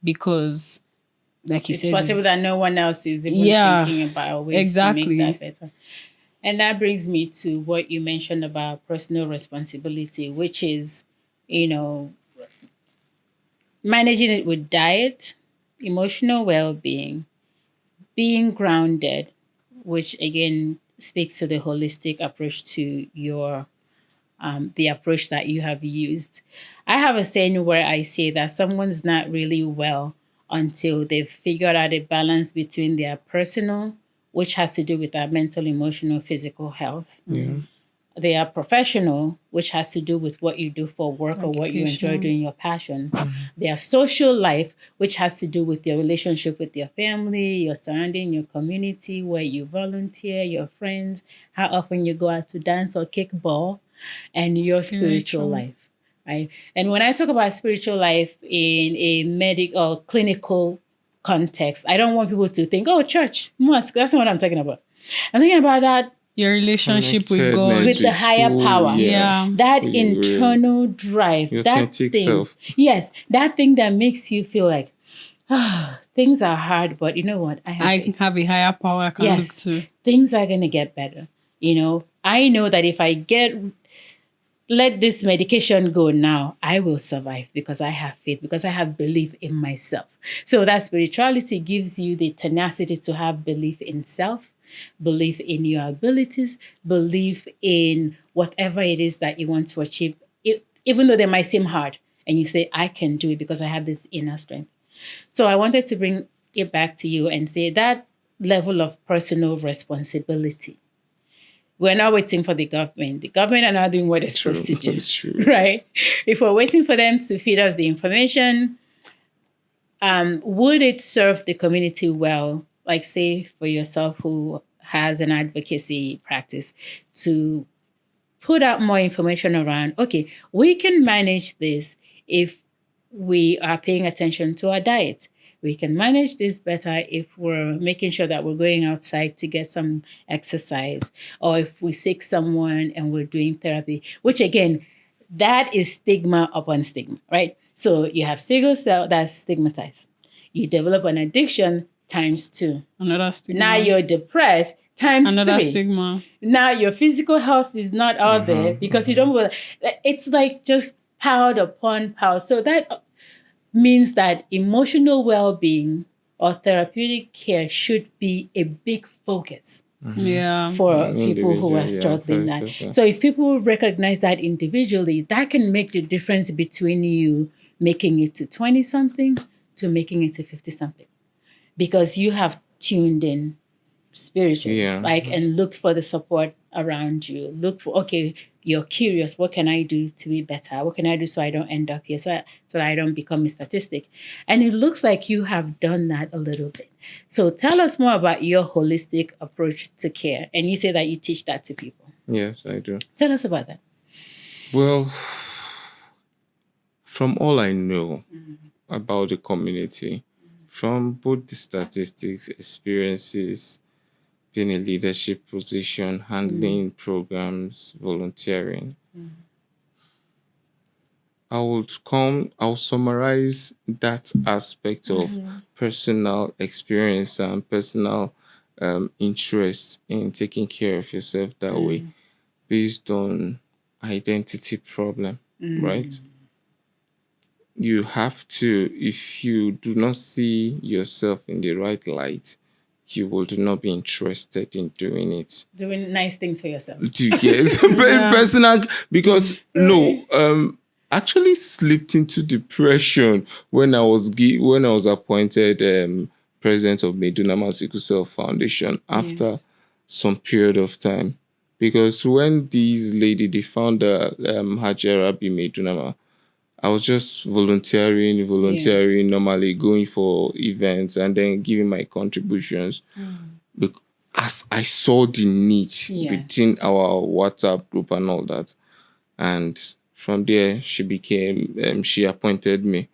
Speaker 2: because, like you said,
Speaker 1: it's possible that no one else is even thinking about ways to make that better. And that brings me to what you mentioned about personal responsibility, which is, managing it with diet, emotional well-being, being grounded, which again speaks to the holistic approach to your the approach that you have used. I have a saying where I say that someone's not really well until they've figured out a balance between their personal, which has to do with their mental, emotional, physical health. They are professional, which has to do with what you do for work or what you enjoy doing, your passion. Their social life, which has to do with your relationship with your family, your surrounding, your community, where you volunteer, your friends, how often you go out to dance or kick ball, and your spiritual life, right? And when I talk about spiritual life in a medical or clinical context, I don't want people to think, church, mosque. That's not what I'm talking about. I'm thinking about that
Speaker 2: your relationship with God,
Speaker 1: with the higher power, that internal drive,
Speaker 3: your
Speaker 1: that
Speaker 3: authentic
Speaker 1: thing,
Speaker 3: self.
Speaker 1: yes, that thing that makes you feel like things are hard, but you know what? I
Speaker 2: have a higher power I can look to.
Speaker 1: Things are gonna get better. I know that if I let this medication go now, I will survive because I have faith, because I have belief in myself. So that spirituality gives you the tenacity to have belief in self, belief in your abilities, belief in whatever it is that you want to achieve, even though they might seem hard. And you say, I can do it because I have this inner strength. So I wanted to bring it back to you and say that level of personal responsibility. We're not waiting for the government. The government are not doing what they're supposed to do, right? If we're waiting for them to feed us the information, would it serve the community well? Like, say, for yourself who has an advocacy practice, to put out more information around, okay, we can manage this if we are paying attention to our diet. We can manage this better if we're making sure that we're going outside to get some exercise, or if we seek someone and we're doing therapy, which again, that is stigma upon stigma, right? So you have sickle cell, that's stigmatized. You develop an addiction ×2.
Speaker 2: Another stigma.
Speaker 1: Now you're depressed ×3.
Speaker 2: Another stigma.
Speaker 1: Now your physical health is not out there because you don't. It's like just piled upon piled. So that means that emotional well-being or therapeutic care should be a big focus for people who are struggling that. So if people recognize that individually, that can make the difference between you making it to 20-something to making it to 50-something, because you have tuned in spiritually, and looked for the support around you. Look for, okay, you're curious, what can I do to be better? What can I do so I don't end up here, so that I don't become a statistic? And it looks like you have done that a little bit. So tell us more about your holistic approach to care. And you say that you teach that to people.
Speaker 3: Yes, I do.
Speaker 1: Tell us about that.
Speaker 3: Well, from all I know about the community, from both the statistics, experiences, being in a leadership position, handling programs, volunteering, I'll summarize that aspect of personal experience and personal interest in taking care of yourself that way, based on identity problem, right? You have to, if you do not see yourself in the right light, you will not be interested in doing it.
Speaker 1: Doing nice things for yourself.
Speaker 3: Do you get very personal? Because actually slipped into depression when I was appointed president of Nnenna Uneke Sickle Cell Foundation after some period of time. Because when these lady, the founder, Hajera Bimedunama, I was just volunteering, normally going for events and then giving my contributions. As I saw the need within our WhatsApp group and all that. And from there, she appointed me.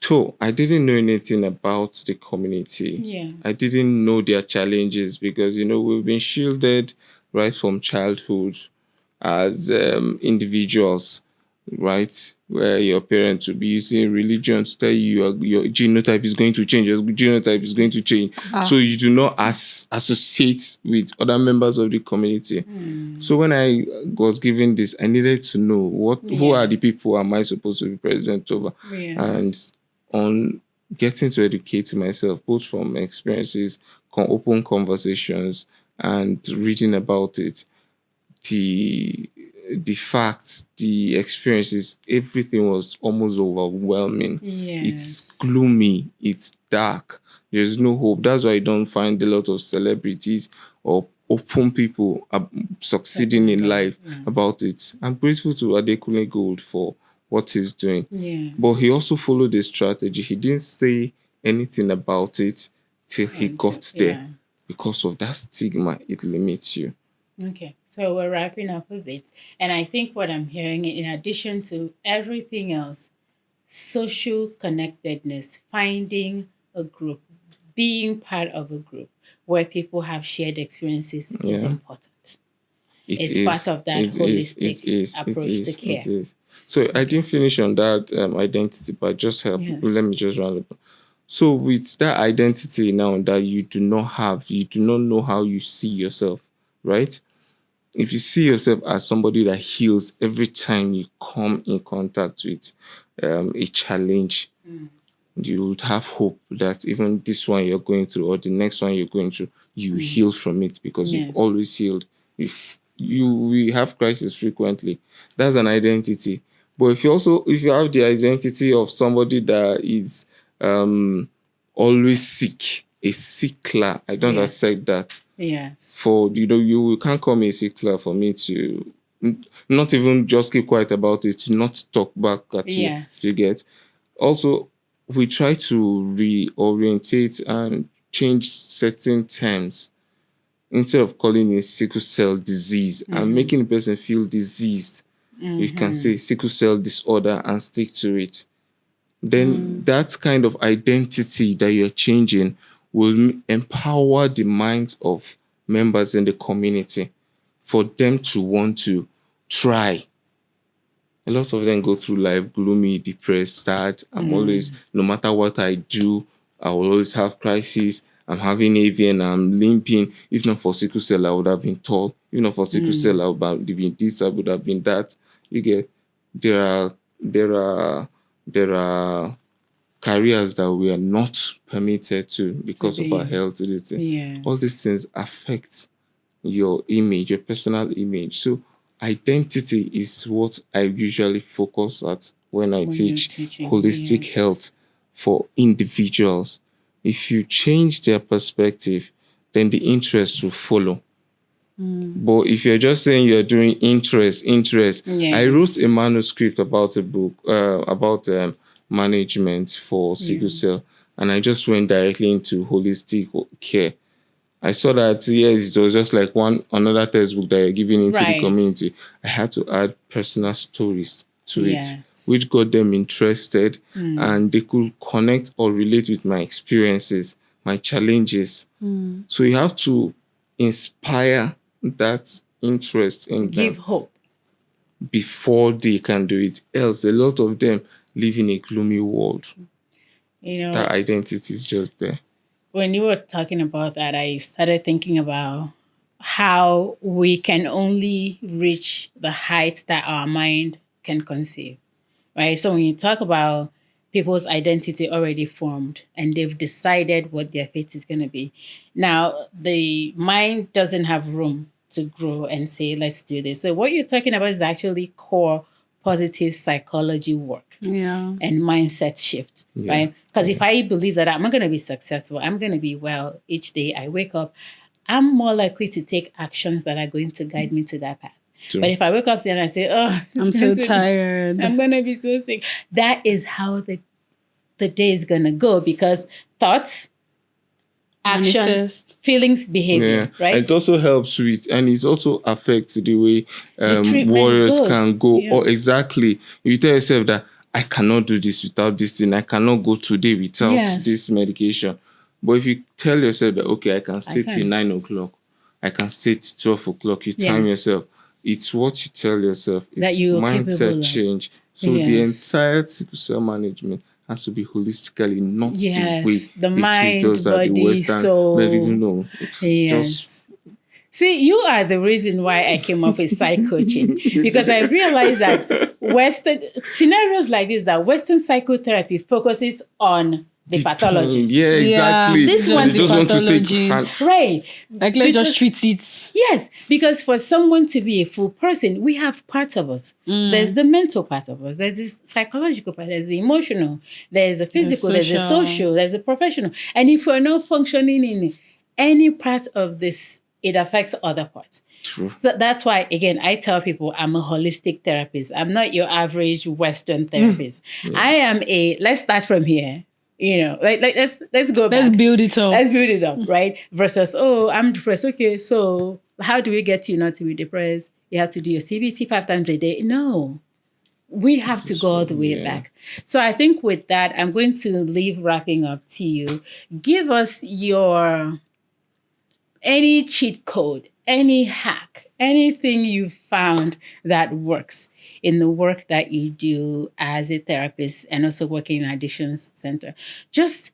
Speaker 3: So I didn't know anything about the community.
Speaker 1: Yeah.
Speaker 3: I didn't know their challenges because, we've been shielded right from childhood as individuals, right? Where your parents will be using religion to tell you your genotype is going to change. Your genotype is going to change. So you do not associate with other members of the community. So when I was given this, I needed to know who are the people am I supposed to be present over. And on getting to educate myself, both from experiences, open conversations, and reading about it, the facts, the experiences, everything was almost overwhelming. It's gloomy, it's dark, there's no hope. That's why I don't find a lot of celebrities or open people succeeding in life about it. I'm grateful to Adekunle Gold for what he's doing. But he also followed the strategy. He didn't say anything about it till he got there. Because of that stigma, it limits you.
Speaker 1: Okay, so we're wrapping up with it. And I think what I'm hearing, in addition to everything else, social connectedness, finding a group, being part of a group where people have shared experiences is important. It's part of that holistic approach to care.
Speaker 3: It is. So I didn't finish on that identity, but just help. Let me just round up. So with that identity now that you do not know how you see yourself, right? If you see yourself as somebody that heals every time you come in contact with a challenge, you would have hope that even this one you're going through or the next one you're going through, you heal from it because you've always healed. We have crisis frequently. That's an identity. But if you have the identity of somebody that is always sick, a sickler, I don't accept that. For you can't call me a sickler for me to not even just keep quiet about it, to not talk back at you. You get. Also, we try to reorientate and change certain terms. Instead of calling it sickle cell disease and making the person feel diseased, you can say sickle cell disorder and stick to it. Then that kind of identity that you're changing will empower the minds of members in the community for them to want to try. A lot of them go through life gloomy, depressed, sad. I'm always, no matter what I do, I will always have crisis. I'm having AVN, I'm limping. If not for sickle cell, I would have been tall. If not for sickle cell, I would have been this, I would have been that. You get, there are careers that we are not permitted to because of our health. All these things affect your image, your personal image. So identity is what I usually focus at when I teach holistic health for individuals. If you change their perspective, then the interest will follow. But if you're just saying you're doing interest, I wrote a manuscript about a book about management for sickle cell, and I just went directly into holistic care. I saw that it was just like another textbook that you're giving into the community. I had to add personal stories to it, which got them interested, and they could connect or relate with my experiences, my challenges. So you have to inspire that interest in them.
Speaker 1: Give hope.
Speaker 3: Before they can do it. Else, a lot of them live in a gloomy world. That identity is just there.
Speaker 1: When you were talking about that, I started thinking about how we can only reach the heights that our mind can conceive, right? So when you talk about people's identity already formed and they've decided what their fate is going to be, now the mind doesn't have room to grow and say, let's do this. So what you're talking about is actually core positive psychology work and mindset shift, right? Because if I believe that I'm going to be successful, I'm going to be well each day I wake up, I'm more likely to take actions that are going to guide me to that path.
Speaker 3: True.
Speaker 1: But if I wake up there and I say, oh,
Speaker 2: I'm so tired.
Speaker 1: I'm going to be so sick. That is how the day is going to go, because thoughts, actions,
Speaker 2: Manifest.
Speaker 1: feelings, behavior, right?
Speaker 3: It also helps with, and it also affects the way
Speaker 1: treatment
Speaker 3: warriors
Speaker 1: goes.
Speaker 3: can go.
Speaker 1: Yeah.
Speaker 3: Or exactly, if you tell yourself that I cannot do this without this thing, I cannot go today without this medication. But if you tell yourself that, okay, I can stay till 9 o'clock, I can stay till 12 o'clock, you time yourself. It's what you tell yourself. It's
Speaker 1: that you are
Speaker 3: mindset change. So the entire sickle cell management has to be holistically, not the way
Speaker 1: the mind,
Speaker 3: treat us at
Speaker 1: body,
Speaker 3: the Western
Speaker 1: soul.
Speaker 3: No, it's just.
Speaker 1: See, you are the reason why I came up with psych-coaching, because I realized that Western scenarios like this, that Western psychotherapy focuses on the pathology.
Speaker 3: Yeah, exactly.
Speaker 1: This one's
Speaker 3: they just want to take
Speaker 1: pathology. Right.
Speaker 2: Like, let's just treat it.
Speaker 1: Yes, because for someone to be a full person, we have parts of us. There's the mental part of us. There's the psychological part. There's the emotional. There's the physical. There's the social. There's the professional. And if we're not functioning in any part of this, it affects other parts.
Speaker 3: True.
Speaker 1: So that's why, again, I tell people I'm a holistic therapist. I'm not your average Western therapist. I am let's start from here. Let's go back.
Speaker 2: Let's build it up.
Speaker 1: Let's build it up, right? Versus, I'm depressed. Okay, so how do we get you not to be depressed? You have to do your CBT 5 times a day. No, we have to go all the way back. So I think with that, I'm going to leave wrapping up to you. Give us any cheat code, any hack, anything you found that works in the work that you do as a therapist and also working in addictions center. Just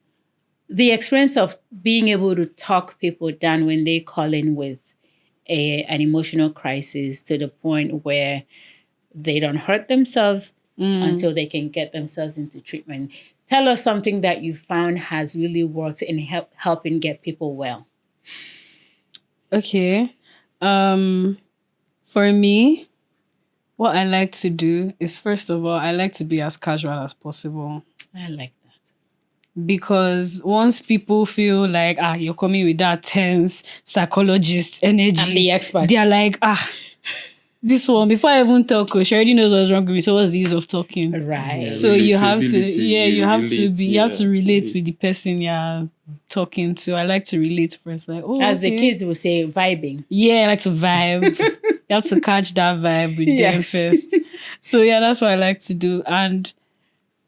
Speaker 1: the experience of being able to talk people down when they call in with an emotional crisis, to the point where they don't hurt themselves until they can get themselves into treatment. Tell us something that you found has really worked in helping get people well.
Speaker 2: Okay. For me, what I like to do is, first of all, I like to be as casual as possible.
Speaker 1: I like that.
Speaker 2: Because once people feel like, you're coming with that tense psychologist energy,
Speaker 1: I'm the expert.
Speaker 2: They're like, this one, before I even talk, she already knows what's wrong with me. So what's the use of talking?
Speaker 1: Right.
Speaker 2: So you have to relate with the person you're talking to. I like to relate first. Like,
Speaker 1: as the kids will say, vibing.
Speaker 2: Yeah, I like to vibe. You have to catch that vibe with them first. So yeah, that's what I like to do. And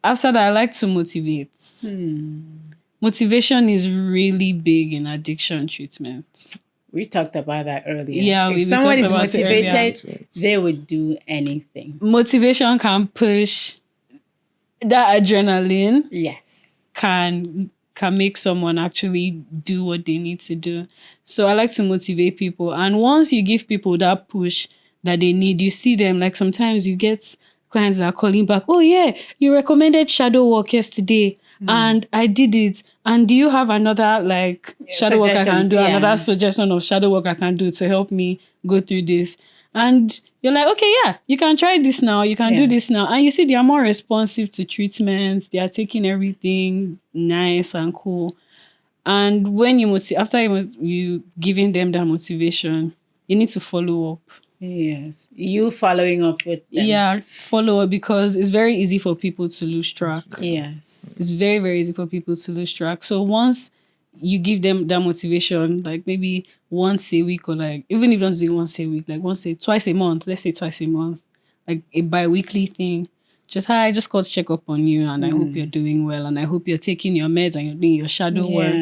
Speaker 2: after that, I like to motivate. Motivation is really big in addiction treatment.
Speaker 1: We talked about that earlier.
Speaker 2: Yeah,
Speaker 1: if someone is motivated, they would do anything.
Speaker 2: Motivation can push that adrenaline.
Speaker 1: Yes.
Speaker 2: Can make someone actually do what they need to do. So I like to motivate people. And once you give people that push that they need, you see them, like sometimes you get clients that are calling back, oh yeah, you recommended shadow work yesterday and I did it. And do you have another shadow work I can do, another suggestion of shadow work I can do to help me go through this? And you're like, okay, yeah, you can try this now. You can do this now. And you see, they are more responsive to treatments. They are taking everything nice and cool. And when after you giving them that motivation, you need to follow up.
Speaker 1: Yes. You following up with them.
Speaker 2: Yeah, follow up, because it's very easy for people to lose track.
Speaker 1: Yes.
Speaker 2: It's very, very easy for people to lose track. So once you give them that motivation, like maybe once a week, or even if you don't do it once a week, twice a month, let's say twice a month, like a bi-weekly thing. Just, hi, I just called to check up on you, and I hope you're doing well, and I hope you're taking your meds and you're doing your shadow work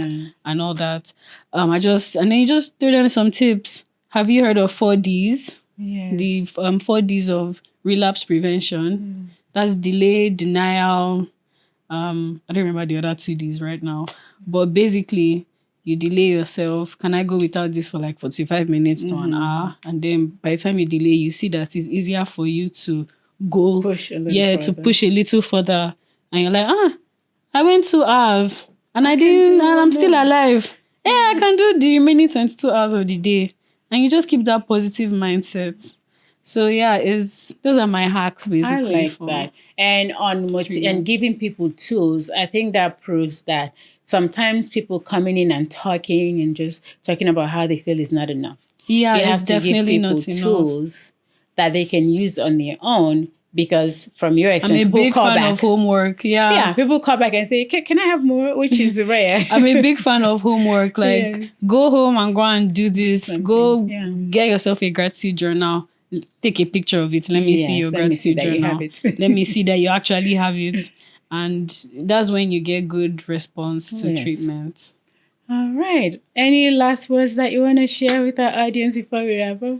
Speaker 2: and all that. And then you just throw them some tips. Have you heard of 4Ds?
Speaker 1: Yes.
Speaker 2: The 4Ds of relapse prevention. That's delay, denial. I don't remember the other 2Ds right now. But basically, you delay yourself. Can I go without this for 45 minutes to an hour? And then by the time you delay, you see that it's easier for you to go.
Speaker 1: Push a little
Speaker 2: further. And you're like, I went 2 hours and I'm still alive. Yeah, I can do the remaining 22 hours of the day. And you just keep that positive mindset. So yeah, those are my hacks basically.
Speaker 1: I like that. And and giving people tools, I think that proves that sometimes people coming in and talking and just talking about how they feel is not enough.
Speaker 2: Yeah,
Speaker 1: You
Speaker 2: it's
Speaker 1: have to give
Speaker 2: definitely
Speaker 1: people
Speaker 2: not enough.
Speaker 1: tools that they can use on their own, because from your
Speaker 2: I'm
Speaker 1: experience,
Speaker 2: a
Speaker 1: people
Speaker 2: big
Speaker 1: call
Speaker 2: fan
Speaker 1: back.
Speaker 2: of homework.
Speaker 1: Yeah, people call back and say, can I have more? Which is rare.
Speaker 2: I'm a big fan of homework. Like,
Speaker 1: Yes.
Speaker 2: go home and go and do this.
Speaker 1: Something,
Speaker 2: Go
Speaker 1: yeah.
Speaker 2: get yourself a gratitude journal. Take a picture of it. Let me see your
Speaker 1: Let me see
Speaker 2: gratitude
Speaker 1: that you
Speaker 2: journal.
Speaker 1: have it.
Speaker 2: Let me see that you actually have it. And that's when you get good response to
Speaker 1: Yes.
Speaker 2: treatment.
Speaker 1: All right. Any last words that you want to share with our audience before we wrap up?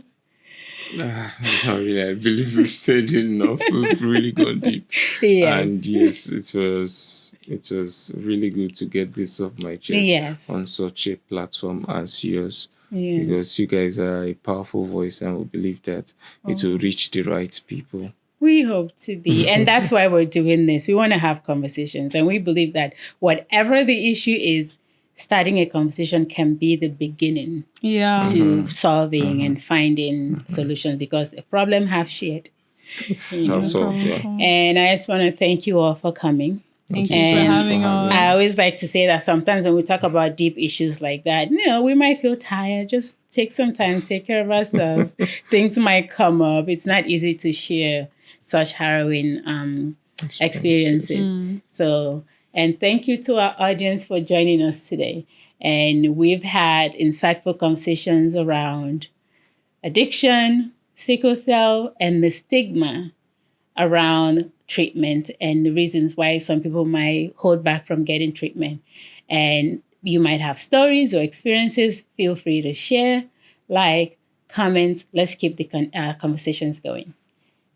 Speaker 3: Not really. I believe we've said enough. We've really gone deep.
Speaker 1: Yes.
Speaker 3: And yes, it was really good to get this off my chest
Speaker 1: Yes.
Speaker 3: on such a platform as yours.
Speaker 1: Yes.
Speaker 3: Because you guys are a powerful voice, and we believe that it will reach the right people.
Speaker 1: We hope to be. And that's why we're doing this. We want to have conversations. And we believe that whatever the issue is, starting a conversation can be the beginning to solving and finding solutions, because a problem half shared.
Speaker 3: That's all. Yeah.
Speaker 1: And I just want to thank you all for coming.
Speaker 2: Thank you for having us.
Speaker 1: I always like to say that sometimes when we talk about deep issues like that, we might feel tired. Just take some time, take care of ourselves. Things might come up. It's not easy to share such harrowing experiences. So, and thank you to our audience for joining us today. And we've had insightful conversations around addiction, sickle cell, and the stigma around treatment and the reasons why some people might hold back from getting treatment. And you might have stories or experiences. Feel free to share, like, comment. Let's keep the conversations going.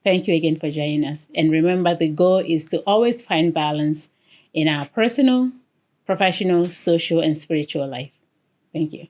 Speaker 1: Thank you again for joining us. And remember, the goal is to always find balance in our personal, professional, social, and spiritual life. Thank you.